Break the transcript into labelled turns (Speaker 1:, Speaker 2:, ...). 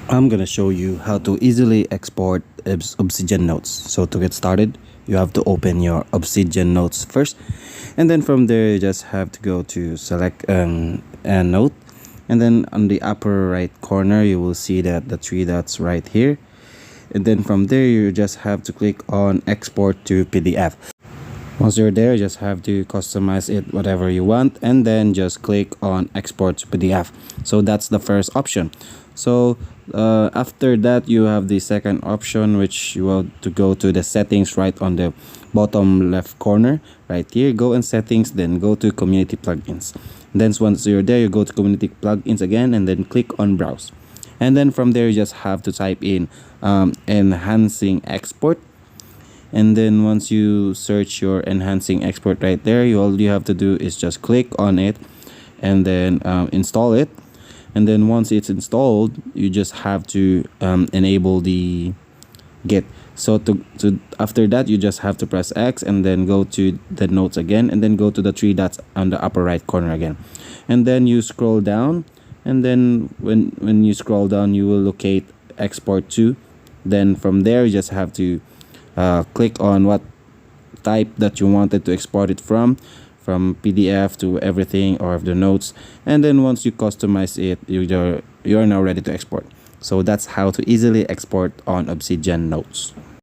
Speaker 1: I'm gonna show you how to easily export Obsidian notes. So to get started, you have to open your Obsidian notes first, and then from there you just have to go to select a note, and then on the upper right corner you will see that the three dots right here, and then from there you just have to click on export to PDF. Once you're there, you just have to customize it whatever you want, and then just click on export to PDF. So that's the first option. So after that, you have the second option, which you want to go to the settings right on the bottom left corner right here. Go in settings, then go to community plugins. Then once you're there, you go to community plugins again, and then click on browse. And then from there, you just have to type in enhancing export. And then once you search your enhancing export right there, all you have to do is just click on it and then install it. And then once it's installed, you just have to enable the git. So to after that, you just have to press X and then go to the notes again, and then go to the three dots on the upper right corner again, and then you scroll down, and then when you scroll down, you will locate export to. Then from there, you just have to click on what type that you wanted to export it from PDF to everything or the notes, and then once you customize it, you're now ready to export. So that's how to easily export on Obsidian notes.